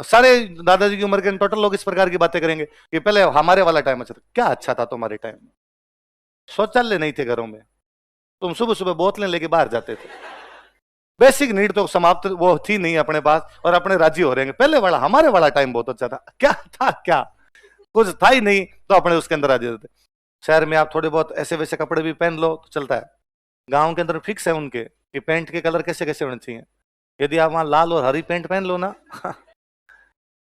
सारे दादाजी की उम्र के टोटल लोग इस प्रकार की बातें करेंगे कि पहले हमारे वाला टाइम अच्छा था। क्या अच्छा था तुम्हारे टाइम में? शौचालय नहीं थे घरों में, तुम सुबह सुबह बोतलें लेके बाहर जाते थे, बेसिक नीड तो समाप्त वो थी नहीं अपने पास, और अपने राजी हो रहे हैं पहले वाला हमारे वाला टाइम बहुत अच्छा था। क्या था? क्या कुछ था ही नहीं, तो अपने उसके अंदर आ जाते थे। शहर में आप थोड़े बहुत ऐसे वैसे कपड़े भी पहन लो तो चलता है, गांव के अंदर फिक्स है उनके कि पैंट के कलर कैसे कैसे होने चाहिए। यदि आप वहां लाल और हरी पैंट पहन लो ना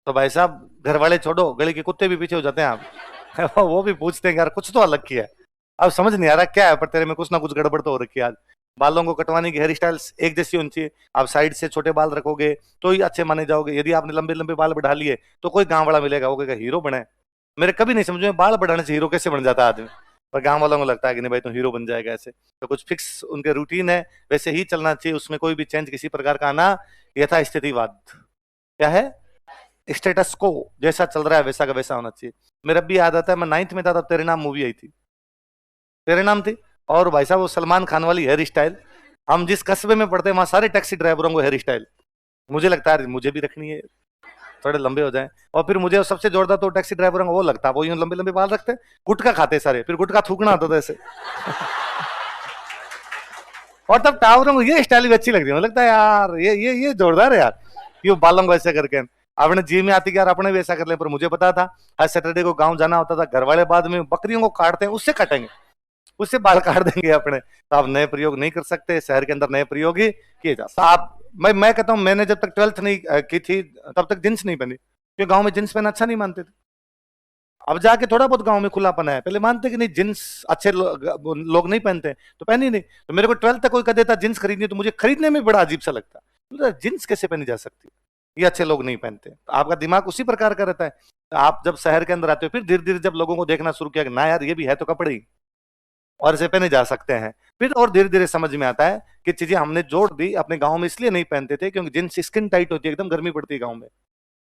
तो भाई साहब घर वाले छोड़ो, गली के कुत्ते भी पीछे हो जाते हैं आप वो भी पूछते हैं यार कुछ तो अलग किया है, अब समझ नहीं आ रहा क्या है, पर तेरे में कुछ ना कुछ गड़बड़ तो हो रखी है आज। बालों को कटवाने की हेयर स्टाइल्स एक जैसी होनी चाहिए। आप साइड से छोटे बाल रखोगे तो ही अच्छे माने जाओगे। यदि आपने लंबे लंबे बाल बढ़ा लिए तो कोई गांव वाला मिलेगा वो कहेगा हीरो बने। मेरे कभी नहीं समझ में बाल बढ़ाने से हीरो कैसे बन जाता है आदमी, पर गांव वालों को लगता है कि नहीं भाई तुम हीरो बन जाएगा ऐसे। तो कुछ फिक्स उनके रूटीन है, वैसे ही चलना चाहिए, उसमें कोई भी चेंज किसी प्रकार का आना यथास्थितिवाद क्या है, स्टेटस को जैसा चल रहा है वैसा का वैसा होना चाहिए। मेरा भी याद आता है मैं 9th में था तब तेरे नाम मूवी आई थी, तेरे नाम थी, और भाई साहब वो सलमान खान वाली हेयर स्टाइल, हम जिस कस्बे में पढ़ते हैं वहां सारे टैक्सी ड्राइवरों को हेयर स्टाइल, मुझे लगता है मुझे भी रखनी है, थोड़े लंबे हो जाएं। और फिर मुझे सबसे जोरदार तो टैक्सी ड्राइवरों को वो लगता है, वो यूं लंबे लंबे बाल रखते, गुटखा खाते सारे, फिर गुटखा थूकना आता था ऐसे और तब टावरों को ये स्टाइल भी अच्छी लगती है, मुझे लगता है यार ये जोरदार है यार, ये बालों को ऐसे करके। अपने जी में आती कि यार अपने भी ऐसा कर ले, पर मुझे पता था हर सैटरडे को गांव जाना होता था, घर वाले बाद में बकरियों को काटते हैं उससे काटेंगे, उससे बाल काट देंगे अपने, तो आप नए प्रयोग नहीं कर सकते, शहर के अंदर नए प्रयोग ही किए जा सकते। आप मैं कहता हूं मैंने जब तक 12th नहीं की थी तब तक जींस नहीं पहनी, क्योंकि गांव में जींस पहनना अच्छा नहीं मानते थे। अब जाके थोड़ा बहुत गांव में खुलापन है, पहले मानते कि नहीं जींस अच्छे लोग नहीं पहनते तो पहनी नहीं। तो मेरे को 12th तक कोई कह देता जींस खरीदनी, तो मुझे खरीदने में बड़ा अजीब सा लगता, जींस कैसे पहनी जा सकती, ये अच्छे लोग नहीं पहनते। तो आपका दिमाग उसी प्रकार का रहता है। तो आप जब शहर के अंदर आते हो फिर धीरे धीरे जब लोगों को देखना शुरू किया कि ना यार ये भी है तो कपड़े ही, और इसे पहने जा सकते हैं, फिर और धीरे धीरे समझ में आता है कि चीजें हमने जोड़ दी। अपने गांव में इसलिए नहीं पहनते थे क्योंकि जींस स्किन टाइट होती है, एकदम गर्मी पड़ती है गांव में,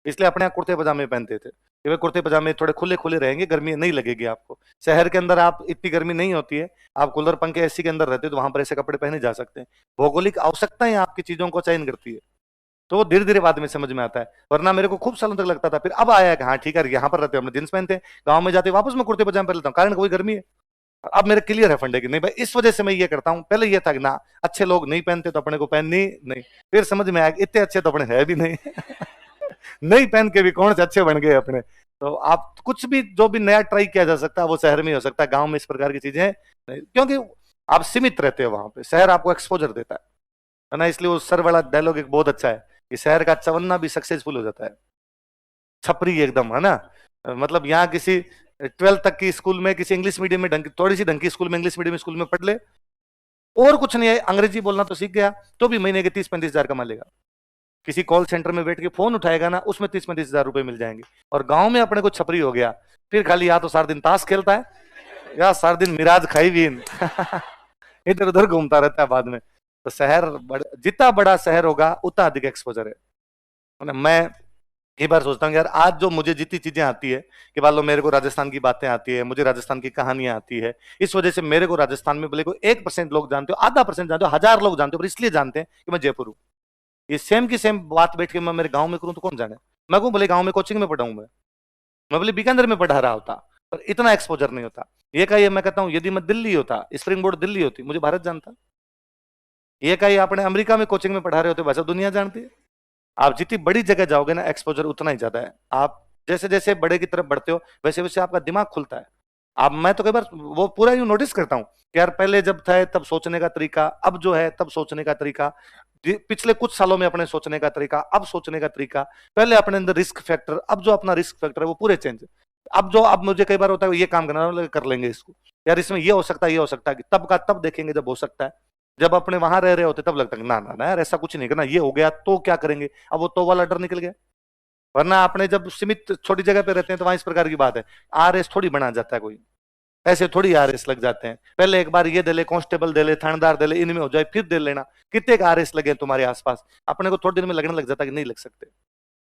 इसलिए अपने यहाँ कुर्ते पजामे पहनते थे कि भाई कुर्ते पजामे थोड़े खुले खुले रहेंगे, गर्मी नहीं लगेगी आपको। शहर के अंदर आप इतनी गर्मी नहीं होती है, आप कूलर पंखे एसी के अंदर रहते हो, तो वहां पर ऐसे कपड़े पहने जा सकते हैं। भौगोलिक आवश्यकताएं आपकी चीजों को चयन करती है, तो वो धीरे धीरे बाद में समझ में आता है। वरना मेरे को खूब सालों तक लगता था, फिर अब आया कि हाँ ठीक है यहाँ पर रहते हो हमने जींस पहनते हैं, गाँव में जाते वापस मैं कुर्ते पजामे पहन लेता हूँ, कारण कोई गर्मी है। अब मेरे क्लियर है फंडे की नहीं भाई, इस वजह से मैं ये करता हूं। पहले ये था कि ना अच्छे लोग नहीं पहनते तो अपने को पहननी नहीं, फिर समझ में आया इतने अच्छे तो अपने है भी नहीं नहीं पहन के भी कौन से अच्छे बन गए अपने। तो आप कुछ भी जो भी नया ट्राई किया जा सकता है वो शहर में हो सकता है, गांव में इस प्रकार की चीजें नहीं, क्योंकि आप सीमित रहते हो वहां पे, शहर आपको एक्सपोजर देता है ना। इसलिए वो सर वाला डायलॉग एक बहुत अच्छा है कि शहर का चवन्ना भी सक्सेसफुल हो जाता है, छपरी एकदम, है ना। मतलब यहाँ किसी 12th तक की स्कूल में किसी इंग्लिश मीडियम में थोड़ी सी ढंग की स्कूल में इंग्लिश मीडियम स्कूल में पढ़ ले, और कुछ नहीं है, अंग्रेजी बोलना तो सीख गया, तो भी महीने के 30-35 हजार कमा लेगा। किसी कॉल सेंटर में बैठ के फोन उठाएगा ना, उसमें 30-35 हजार रुपए मिल जाएंगे। और गांव में अपने को छपरी हो गया, फिर खाली या तो सारा दिन ताश खेलता है या सारा दिन मिराज खाई भी इधर उधर घूमता रहता है बाद में। तो शहर जितना बड़ा शहर होगा उतना अधिक एक्सपोजर है। मैं कई बार सोचता हूँ यार आज जो मुझे जितनी चीजें आती है कि मान लो मेरे को राजस्थान की बातें आती है, मुझे राजस्थान की कहानियां आती है, इस वजह से मेरे को राजस्थान में बोले को 1% लोग जानते हो, आधा परसेंट जानते हो, 1000 लोग जानते हो, पर इसलिए जानते हैं कि मैं जयपुर हूँ। ये सेम की सेम बात बैठ के मैं मेरे गांव में करूँ तो कौन जाने। मैं कहूँ बोले गांव में कोचिंग में पढ़ाऊँ, मैं बोले बीकानेर में पढ़ा रहा होता, पर इतना एक्सपोजर नहीं होता। ये कहिए मैं कहता हूँ यदि मैं दिल्ली होता, स्प्रिंग बोर्ड दिल्ली होती, मुझे भारत जानता। ये कहिए आपने अमेरिका में कोचिंग में पढ़ा रहे होते, वैसे दुनिया जानती है। आप जितनी बड़ी जगह जाओगे ना एक्सपोजर उतना ही ज्यादा है। आप जैसे जैसे बड़े की तरफ बढ़ते हो वैसे वैसे आपका दिमाग खुलता है। अब मैं तो कई बार वो पूरा यूं नोटिस करता हूँ कि यार पहले जब था तब सोचने का तरीका, अब जो है तब सोचने का तरीका, पिछले कुछ सालों में अपने सोचने का तरीका, अब सोचने का तरीका, पहले अपने अंदर रिस्क फैक्टर, अब जो अपना रिस्क फैक्टर है वो पूरे चेंज। अब जो अब मुझे कई बार होता है ये काम करना, कर लेंगे इसको, यार इसमें ये हो सकता है, ये हो सकता है, तब का तब देखेंगे जब हो सकता है। जब अपने वहां रह रहे होते तब लगता है ना ना ना यार ऐसा कुछ नहीं करना, ये हो गया तो क्या करेंगे, अब वो तो वाला डर निकल गया। वरना आपने जब सीमित छोटी जगह पे रहते हैं तो वहां इस प्रकार की बात है, आरएस थोड़ी बना जाता है कोई, ऐसे थोड़ी आरएस लग जाते हैं। पहले एक बार ये दे ले, कांस्टेबल दे ले, थानेदार दे ले, इनमें हो जाए फिर दे लेना। कितने आरएस लगे तुम्हारे आसपास, अपने को थोड़ी देर में लगने लग जाता है कि नहीं लग सकते।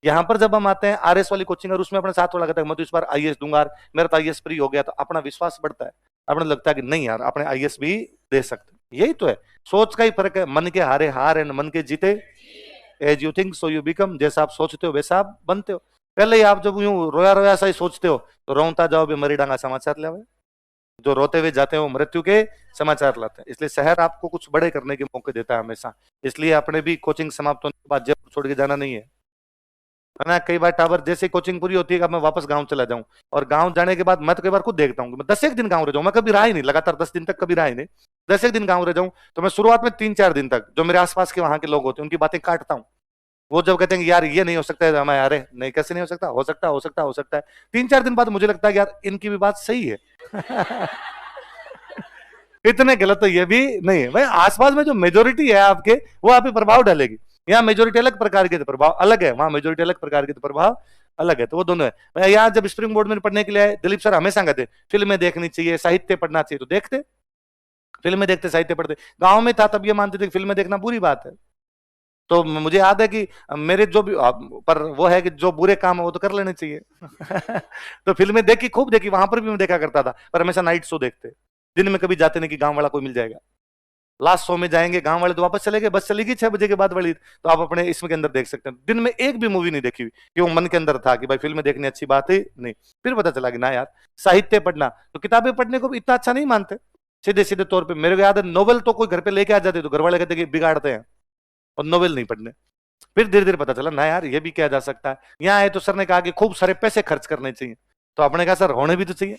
यहाँ पर जब हम आते हैं आरएस वाली कोचिंग और उसमें अपने साथ वाला कहता है मैं तो इस बार आईएएस दूंगा, मेरा तो आईएएस फ्री हो गया, तो अपना विश्वास बढ़ता है, अपने लगता है कि नहीं यार अपने आईएएस भी दे सकते। यही तो है, सोच का ही फर्क है, मन के हारे हार है, मन के जीते। As you think so you become, जैसा आप सोचते हो वैसा आप बनते हो। पहले ही आप जब यूं रोया रोया सा ही सोचते हो तो रोता जाओ भी मरी डांगा समाचार ले आवे। जो रोते हुए जाते हैं वो मृत्यु के समाचार लाते हैं। इसलिए शहर आपको कुछ बड़े करने के मौके देता है हमेशा। इसलिए अपने भी कोचिंग समाप्त होने के बाद जयपुर छोड़ के जाना नहीं है ना। कई बार टावर जैसे कोचिंग पूरी होती है कि मैं वापस गांव चला जाऊं, और गांव जाने के बाद मैं तो कई बार खुद देखता हूँ कि मैं 10 एक दिन गांव रह जाऊं। मैं कभी रहा ही नहीं लगातार 10 दिन तक, कभी रहा ही नहीं। 10 एक दिन गांव रह जाऊं तो मैं शुरुआत में 3 4 दिन तक जो मेरे आसपास के वहां के लोग होते हैं उनकी बातें काटता हूँ। वो जब कहते हैं कि यार ये नहीं हो सकता है, मैं अरे नहीं कैसे नहीं हो सकता, हो सकता हो सकता हो सकता है। 3 4 दिन बाद मुझे लगता है कि यार इनकी भी बात सही है। इतने गलत तो ये भी नहीं है भाई। आसपास में जो मेजोरिटी है आपके वो आप पे प्रभाव डालेगी। यहाँ मेजोरिटी अलग प्रकार के प्रभाव अलग है, वहां मेजोरिटी अलग प्रकार के प्रभाव अलग है। तो वो दोनों है। यहाँ जब स्प्रिंग बोर्ड में पढ़ने के लिए आए, दिलीप सर हमेशा कहते फिल्में देखनी चाहिए, साहित्य पढ़ना चाहिए, तो देखते फिल्में देखते साहित्य पढ़ते। गांव में था तब ये मानते थे कि फिल्में देखना बुरी बात है। तो मुझे याद है कि मेरे जो भी पर वो है कि जो बुरे काम है वो तो कर लेने चाहिए। तो फिल्में देखी, खूब देखी, वहां पर भी मैं देखा करता था, पर हमेशा नाइट शो देखते। दिन में कभी जाते नहीं कि गांव वाला कोई मिल जाएगा। लास्ट शो में जाएंगे, गांव वाले तो वापस चले गए, बस चलेगी 6 बजे के बाद वाली, तो आप अपने इसमें के अंदर देख सकते हैं। दिन में एक भी मूवी नहीं देखी हुई कि वो मन के अंदर था कि भाई फिल्में देखनी अच्छी बात है नहीं। फिर पता चला कि ना यार साहित्य पढ़ना, तो किताबें पढ़ने को भी इतना अच्छा नहीं मानते। सीधे सीधे तौर पे मेरे को याद है नोवेल तो कोई घर पे लेके आ जाते तो घर वाले कहते कि बिगाड़ते हैं और नोवेल नहीं पढ़ने। फिर धीरे धीरे पता चला ना यार ये भी किया जा सकता है। यहाँ आए तो सर ने कहा कि खूब सारे पैसे खर्च करने चाहिए, तो आपने कहा सर होने भी तो चाहिए।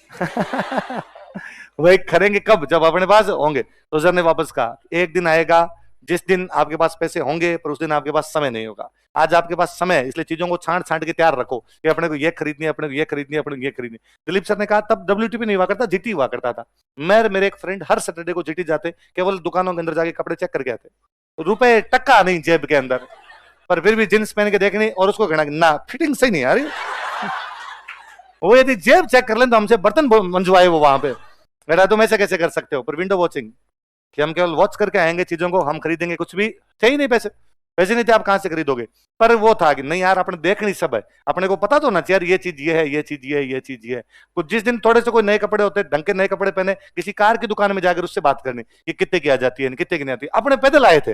वही करेंगे कब, जब अपने पास होंगे। तो सर ने वापस कहा एक दिन आएगा जिस दिन आपके पास पैसे होंगे पर उस दिन आपके पास समय नहीं होगा। आज आपके पास समय है, इसलिए चीजों को छांट छांट के तैयार रखो कि अपने को ये खरीदनी है, अपने को ये खरीदनी है, अपने को ये खरीदनी। दिलीप सर ने कहा तब WTP नहीं हुआ करता, जीटी हुआ करता था। मैं मेरे एक फ्रेंड हर सैटरडे को जीटी जाते, केवल दुकानों के अंदर जाके कपड़े चेक करके आते। रुपए टक्का नहीं जेब के अंदर, पर फिर भी जींस पहन के देखनी और उसको कहना ना फिटिंग सही नहीं आ रही। वो यदि जेब चेक कर लें तो हमसे बर्तन मंजवाए वो वहां पे। बेटा तुम ऐसे कैसे कर सकते हो, पर विंडो वॉचिंग कि हम केवल वॉच करके आएंगे चीजों को, हम खरीदेंगे कुछ भी थे ही नहीं, पैसे पैसे नहीं थे, आप कहां से खरीदोगे। पर वो था कि नहीं यार अपने देखनी सब है, अपने को पता तो ना यार ये चीज ये है, ये चीज ये है, ये चीज ये है। कुछ जिस दिन थोड़े से कोई नए कपड़े होते, ढंग के नए कपड़े पहने, किसी कार की दुकान में जाकर उससे बात करनी कि कितने की आ जाती है, कितने की नहीं आती, अपने पैदल आए थे।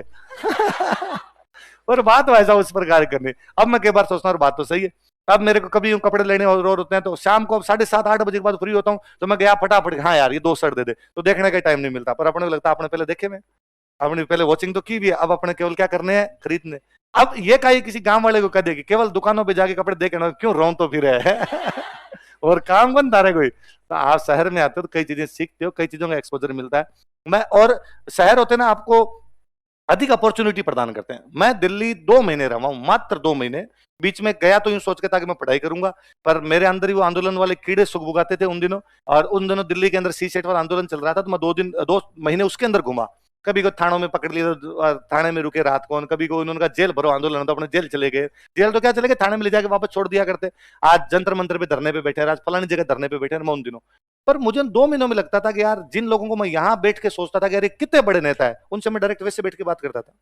और बात वैसा उस प्रकार करनी। अब मैं कई बार सोचता हूँ बात तो सही है। अब मेरे को कभी कपड़े लेने और होते हैं तो शाम को 7:30 8 बजे के बाद फ्री होता हूँ, तो मैं गया फटाफट हाँ यार ये 2 शर्ट दे दे, तो देखने का टाइम नहीं मिलता। पर अपने को लगता है अपने पहले देखे में, अपने पहले वॉचिंग तो की भी है, अब अपने केवल क्या करने हैं, खरीदने। अब ये कहीं किसी गांव वाले को कह दे कि केवल दुकानों पे जाके कपड़े देखे ना, क्यों रों तो फिर है। और काम बनता रहे कोई। तो आप शहर में आते हो तो कई चीजें सीखते हो, कई चीजों का एक्सपोजर मिलता है। मैं और शहर होते ना आपको अधिक अपॉर्चुनिटी प्रदान करते हैं। मैं दिल्ली 2 महीने रहा हूं, मात्र 2 महीने। बीच में गया तो यूं सोच के था कि मैं पढ़ाई करूंगा, पर मेरे अंदर ही वो आंदोलन वाले कीड़े सुगबुगाते थे उन दिनों। और उन दिनों दिल्ली के अंदर C-सेट वाला आंदोलन चल रहा था, तो मैं 2 महीने उसके अंदर घुमा। कभी को थानों में पकड़ लिया, थाने में रुके रात को, कभी को उन्होंने कहा जेल भरो आंदोलन, तो अपने जेल चले गए। जेल तो क्या चले गए, थाने में ले जाके वापस छोड़ दिया करते। आज जंतर मंतर पे धरने पे बैठे, आज फलानी जगह धरने पे बैठे मैं उन दिनों। पर मुझे 2 महीनों में लगता था कि यार जिन लोगों को मैं यहाँ बैठ के सोचता था कि यार कितने बड़े नेता है, उनसे मैं डायरेक्ट वैसे बैठ के बात करता था।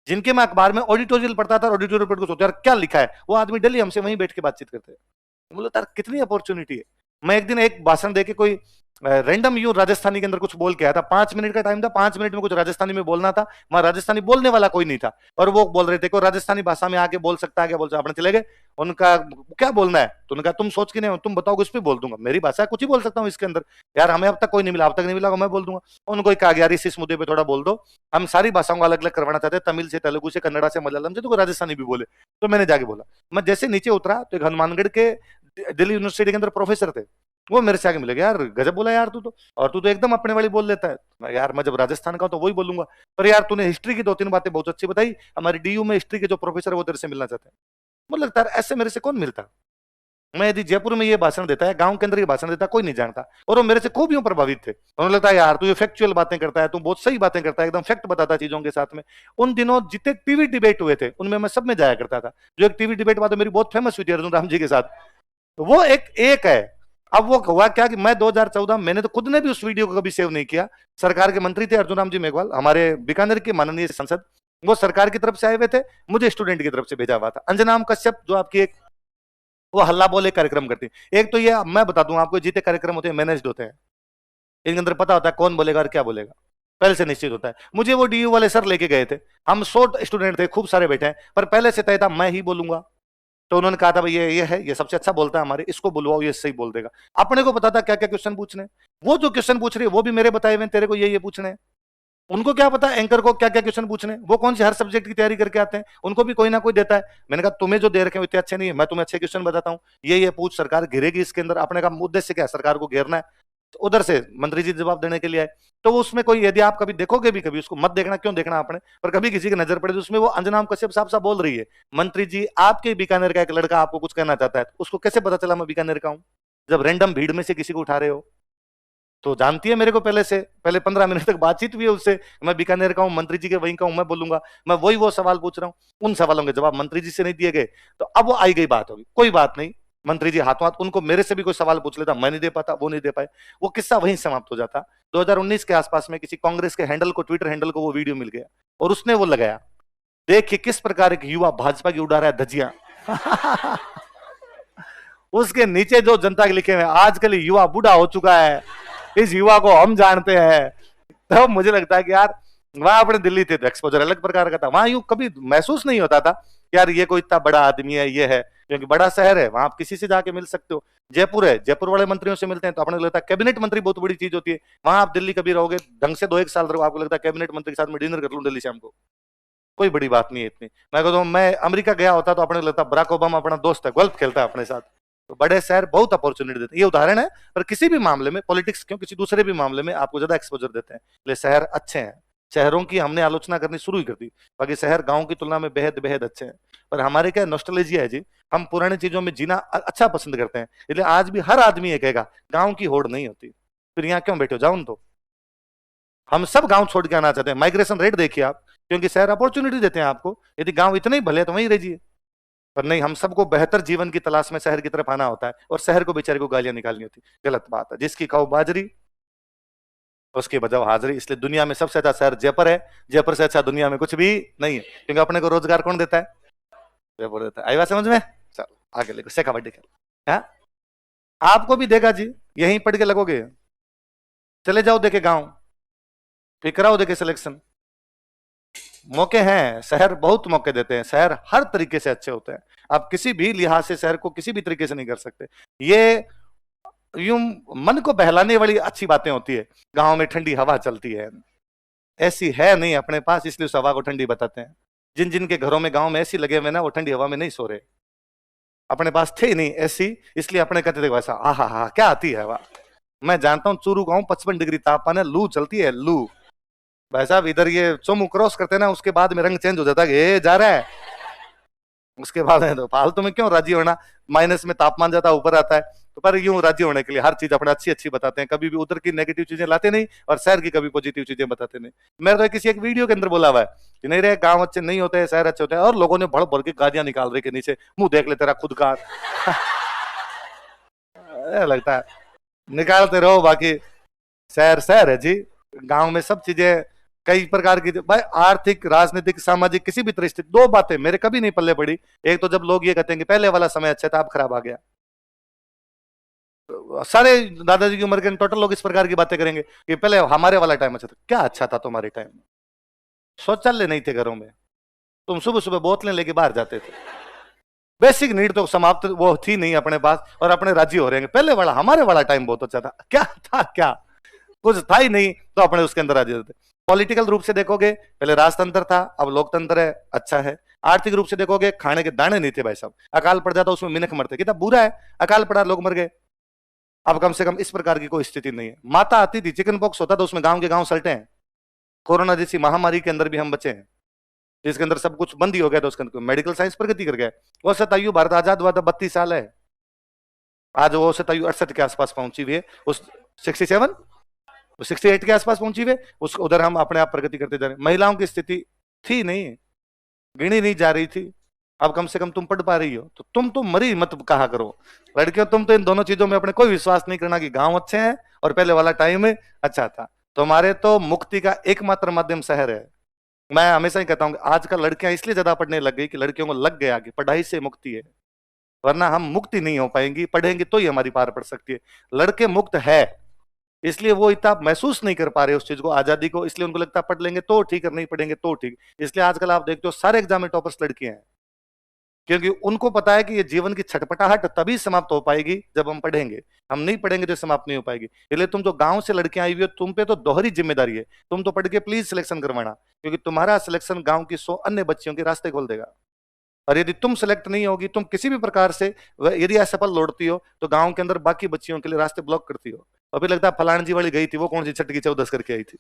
जिनके मैं अखबार में ऑडिटोरियल पढ़ता था, ऑडिटोरियल पढ़ के सोचता यार क्या लिखा है, वो आदमी डेली हमसे वहीं बैठ के बातचीत करते हैं। बोलो यार कितनी अपॉर्चुनिटी है। मैं एक दिन एक भाषण देके कोई रैंडम यूं राजस्थानी के अंदर कुछ बोल के आया था, 5 मिनट का टाइम था, 5 मिनट में कुछ राजस्थानी में बोलना था। वहां राजस्थानी बोलने वाला कोई नहीं था, और वो बोल रहे थे कोई राजस्थानी भाषा में आके बोल सकता है क्या, बोल सकता। अपने चले गए, उनका क्या बोलना है, तो उन्होंने कहा तुम सोच के नहीं, तुम बताओ उस पर बोल दूंगा, मेरी भाषा कुछ ही बोल सकता हूँ इसके अंदर। यार हमें अब तक कोई नहीं मिला, अब तक नहीं मिला, मैं बोल दूंगा। उनको कहा यार इस मुद्दे पे थोड़ा बोल दो, हम सारी भाषाओं को अलग अलग करवाना चाहते हैं, तमिल से, तेलुगु से, कन्नड़ा से, मलयालम से, तो राजस्थानी भी बोले। तो मैंने जाके बोला। मैं जैसे नीचे उतरा तो एक हनुमानगढ़ के दिल्ली यूनिवर्सिटी के अंदर प्रोफेसर थे, वो मेरे से आगे मिले, यार गजब बोला यार तू तो, और तू तो एकदम अपने वाली बोल लेता है। यार मैं जब राजस्थान का हूं तो वही बोलूंगा, पर यार तूने हिस्ट्री की 2 3 बातें बहुत अच्छी बताई, हमारी DU में हिस्ट्री के जो प्रोफेसर है वो तेरे से मिलना चाहते हैं। मुझे लगता है ऐसे मेरे से कौन मिलता। मैं यदि जयपुर में ये भाषण देता है, गांव के अंदर ये भाषण देता, कोई नहीं जानता, और वो मेरे से खूब यूं प्रभावित थे। उन्हें लगता है यार तू ये फैक्चुअल बातें करता है, तू बहुत सही बातें करता है, एकदम फैक्ट बताता है चीजों के साथ में। उन दिनों जितने टीवी डिबेट हुए थे उनमें मैं सब में जाया करता था। जो एक टीवी डिबेट बात मेरी बहुत फेमस हुई थी अर्जुन राम जी के साथ, तो वो एक है। अब वो हुआ क्या कि मैं 2014, मैंने तो खुद ने भी उस वीडियो को कभी सेव नहीं किया। सरकार के मंत्री थे अर्जुन राम जी मेघवाल, हमारे बीकानेर के माननीय सांसद, वो सरकार की तरफ से आए हुए थे, मुझे स्टूडेंट की तरफ से भेजा हुआ था। अंजनाम कश्यप जो आपकी एक वो हल्ला बोले कार्यक्रम करती। एक तो ये मैं बता दूं आपको, जीते कार्यक्रम होते हैं मैनेज्ड होते हैं, इनके अंदर पता होता है कौन बोलेगा और क्या बोलेगा। पहले से निश्चित होता है। मुझे वो डीयू वाले सर लेके गए थे, हम 100 स्टूडेंट थे, खूब सारे बैठे हैं, पर पहले से तय था मैं ही बोलूंगा। तो उन्होंने कहा था भाई ये है, ये सबसे अच्छा बोलता है हमारे, इसको बुलवाओ, ये सही बोल देगा। अपने को पता था क्या क्या क्वेश्चन पूछने, वो जो क्वेश्चन पूछ रही है वो भी मेरे बताए हुए तेरे को ये पूछने। उनको क्या पता एंकर को क्या क्या क्वेश्चन पूछने, वो कौन से हर सब्जेक्ट की तैयारी करके आते हैं, उनको भी कोई ना कोई देता है। मैंने कहा तुम्हें जो दे रखे हैं इतने अच्छे नहीं है, मैं तुम्हें अच्छे क्वेश्चन बताता हूँ, ये पूछ, सरकार घेरेगी इसके अंदर। अपने का उद्देश्य क्या है, सरकार को घेरना है। तो उधर से मंत्री जी जवाब देने के लिए आए, तो उसमें कोई, यदि आप कभी देखोगे भी, कभी उसको मत देखना, क्यों देखना आपने, पर कभी किसी की नजर पड़े तो उसमें वो अंजना कश्यप साहब साहब बोल रही है, मंत्री जी आपके बीकानेर का एक लड़का आपको कुछ कहना चाहता है, उसको कैसे पता चला मैं बीकानेर का हूं, जब रैंडम भीड़ में से किसी को उठा रहे हो। तो जानती है मेरे को पहले से, पहले 15 मिनट तक बातचीत भी है उससे, मैं बीकानेर का हूं, मंत्री जी के वहीं का हूं, मैं बोलूंगा, मैं वही वो सवाल पूछ रहा हूं, उन सवालों के जवाब मंत्री जी से नहीं दिए गए। तो अब वो आई गई बात होगी, कोई बात नहीं, मंत्री जी हाथों हाथ उनको मेरे से भी कोई सवाल पूछ लेता, मैं नहीं दे पाता, वो नहीं दे पाए, वो किस्सा वहीं समाप्त हो जाता। 2019 के आसपास में किसी कांग्रेस के हैंडल को, ट्विटर हैंडल को वो वीडियो मिल गया, और उसने वो लगाया, देखिए किस प्रकार एक युवा भाजपा की उड़ा रहा है धज्जियां। उसके नीचे जो जनता के लिखे हुए, आजकल युवा बूढ़ा हो चुका है, इस युवा को हम जानते हैं। तो मुझे लगता है कि यार वहां अपने दिल्ली थे तो एक्सपोजर अलग प्रकार का था, वहां यूं कभी महसूस नहीं होता था यार ये कोई इतना बड़ा आदमी है, ये है, क्योंकि बड़ा शहर है, वहां आप किसी से जाके मिल सकते हो। जयपुर है, जयपुर वाले मंत्रियों से मिलते हैं तो अपने को लगता है कैबिनेट मंत्री बहुत बड़ी चीज होती है। वहां आप दिल्ली कभी रहोगे ढंग से 2-1 साल रहो, आपको लगता है कैबिनेट मंत्री के साथ में डिनर कर लूं दिल्ली शाम को, कोई बड़ी बात नहीं है इतनी। मैं कहता हूं मैं अमेरिका गया होता तो अपने को लगता बराक ओबामा अपना दोस्त है, गोल्फ खेलता है अपने साथ। तो बड़े शहर बहुत अपॉर्चुनिटी देते हैं, ये उदाहरण है, पर किसी भी मामले में, पॉलिटिक्स क्यों, किसी दूसरे भी मामले में आपको ज्यादा एक्सपोजर देते हैं, इसलिए शहर अच्छे हैं। शहरों की हमने आलोचना करनी शुरू ही कर दी, बाकी शहर गांव की तुलना में बेहद बेहद अच्छे हैं। पर हमारे क्या नॉस्टैल्जिया है जी, हम पुरानी चीजों में जीना अच्छा पसंद करते हैं, इसलिए आज भी हर आदमी ये कहेगा गांव की होड़ नहीं होती, फिर यहाँ क्यों बैठे हो, जाओ तो। हम सब गांव छोड़ के आना चाहते हैं, माइग्रेशन रेट देखिए आप, क्योंकि शहर अपॉर्चुनिटी देते हैं आपको, यदि गांव इतने ही भले तो वहीं रहिए। पर नहीं, हम सबको बेहतर जीवन की तलाश में शहर की तरफ आना होता है, और शहर को बेचारे को गालियां निकालनी होती, गलत बात है। जिसकी खाओ बाजरी उसकी बजाओ हाजरी, इसलिए दुनिया में सबसे अच्छा शहर जयपुर है, जयपुर से अच्छा दुनिया में कुछ भी नहीं है, क्योंकि अपने को रोजगार कौन देता है, जयपुर देता है। आई बात समझ में, चलो आगे लेको से कबड्डी खेल, हाँ आपको भी देगा जी, यहीं पढ़ के लगोगे, चले जाओ देखे गांव, फिर कराओ देखे सिलेक्शन, मौके हैं, शहर बहुत मौके देते हैं, शहर हर तरीके से अच्छे होते हैं, आप किसी भी लिहाज से शहर को किसी भी तरीके से नहीं कर सकते। ये यूं मन को बहलाने वाली अच्छी बातें होती है, गांव में ठंडी हवा चलती है, ऐसी है नहीं अपने पास, इसलिए उस हवा को ठंडी बताते हैं। जिन जिन के घरों में गांव में ऐसी लगे हुए ना, वो ठंडी हवा में नहीं सो रहे, अपने पास थे ही नहीं ऐसी, इसलिए अपने कहते थे वैसा आहा हा क्या आती है हवा। मैं जानता हूं चूरू गांव 55 डिग्री तापमान है, लू चलती है लू, भाई साहब इधर ये चोमू क्रॉस करते ना, उसके बाद में रंग चेंज हो जाता है, ये जा रहा है, उसके बाद में तो फालतू में क्यों राजी होना, माइनस में तापमान ज्यादा ऊपर आता है, तो पर यूं राजी होने के लिए हर चीज अपने अच्छी अच्छी बताते हैं, कभी भी उधर की नेगेटिव चीजें लाते नहीं, और शहर की कभी पॉजिटिव चीजें बताते नहीं। मैंने तो किसी एक वीडियो के अंदर बोला हुआ है कि नहीं रे गांव अच्छे नहीं होते, शहर अच्छे होते हैं, और लोगों ने भड़ भड़ के गालियां निकाल रहे के नीचे, मुंह देख ले तेरा खुद का। लगता है निकालते रहो, बाकी शहर शहर है जी, गांव में सब चीजें कई प्रकार की भाई, आर्थिक राजनीतिक सामाजिक किसी भी तरह, दो बातें मेरे कभी नहीं पल्ले पड़ी। एक तो जब लोग ये कहते हैं कि पहले वाला समय अच्छा था अब खराब आ गया, सारे दादाजी की उम्र के टोटल लोग इस प्रकार की बातें करेंगे कि पहले हमारे वाला टाइम अच्छा था, क्या अच्छा था तुम्हारे टाइम में, शौचालय नहीं थे घरों में, तुम सुबह सुबह बोतलें लेके बाहर जाते थे, बेसिक नीड तो समाप्त वो थी नहीं अपने पास, और अपने राज्य हो रहे हैं पहले वाला हमारे वाला टाइम बहुत अच्छा था, क्या था, क्या कुछ था ही नहीं, तो अपने उसके अंदर आ जाते थे। पॉलिटिकल रूप से देखोगे पहले राजतंत्र था, अब लोकतंत्र है, अच्छा है। आर्थिक रूप से देखोगे खाने के दाने नहीं थे भाई साहब, अकाल पड़ जाता उसमें मिनख मरते, कितना बुरा है, अकाल पड़ा लोग मर गए। अब कम से कम इस प्रकार की कोई स्थिति नहीं है। माता आती थी, चिकन पॉक्स होता था, उसमें गांव के गांव सल्टे हैं। कोरोना जैसी महामारी के अंदर भी हम बचे हैं, जिसके अंदर सब कुछ बंद ही हो गया था, उसके अंदर मेडिकल साइंस प्रगति कर गया। वो शतायु भारत आजाद हुआ था 32 साल है, आज वो शतायु 68 के आसपास पहुंची हुई है, उस 67 68 के आसपास पहुंची हुई, उस उधर हम अपने आप प्रगति करते जा रहे हैं। महिलाओं की स्थिति थी नहीं, गिनी नहीं जा रही थी, अब कम से कम तुम पढ़ पा रही हो, तो तुम तो मरी मत कहा करो लड़कियों, तुम तो इन दोनों चीजों में अपने कोई विश्वास नहीं करना कि गांव अच्छे हैं और पहले वाला टाइम अच्छा था। तुम्हारे तो मुक्ति का एकमात्र माध्यम शहर है। मैं हमेशा ही कहता हूँ आजकल लड़कियां इसलिए ज्यादा पढ़ने लग गई कि लड़कियों को लग गया कि पढ़ाई से मुक्ति है, वरना हम मुक्ति नहीं हो पाएंगी, पढ़ेंगे तो ही हमारी पार पड़ सकती है। लड़के मुक्त है, इसलिए वो इतना महसूस नहीं कर पा रहे उस चीज को, आजादी को, इसलिए उनको लगता है पढ़ लेंगे तो ठीक है, नहीं पढ़ेंगे तो ठीक। इसलिए आजकल आप देखते हो सारे एग्जाम में टॉपर्स लड़कियां हैं, क्योंकि उनको पता है कि ये जीवन की छटपटाहट तभी समाप्त हो पाएगी जब हम पढ़ेंगे, हम नहीं पढ़ेंगे तो समाप्त नहीं हो पाएगी। इसलिए तुम जो गांव से लड़कियां आई हुई हो, तुम पे तो दोहरी जिम्मेदारी है, तुम तो पढ़ के प्लीज सिलेक्शन करवाना, क्योंकि तुम्हारा सिलेक्शन गांव की 100 अन्य बच्चियों के रास्ते खोल देगा। और यदि तुम सेलेक्ट नहीं होगी, तुम किसी भी प्रकार से यदि असफल लौटती हो, तो गांव के अंदर बाकी बच्चियों के लिए रास्ते ब्लॉक करती हो, और फिर लगता है फलान जी वाली गई थी, वो कौन सी छठ की 14 करके आई थी,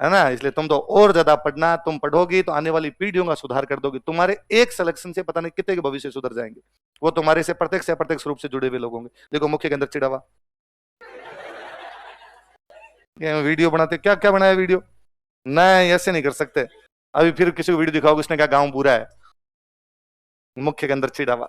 है ना। इसलिए तुम तो और ज्यादा पढ़ना, तुम पढ़ोगी तो आने वाली पीढ़ियों का सुधार कर दोगे, तुम्हारे एक सिलेक्शन से पता नहीं कितने के भविष्य सुधर जाएंगे, वो तुम्हारे से प्रत्यक्ष या अप्रत्यक्ष रूप से जुड़े हुए लोग होंगे। देखो मुख्य के अंदर चिड़ावा, ये वीडियो बनाते, क्या क्या बनाया वीडियो, नहीं ऐसे नहीं कर सकते। अभी फिर किसी को वीडियो दिखाओगे उसने क्या गांव बुरा है, मुख्य के अंदर चिड़ावा।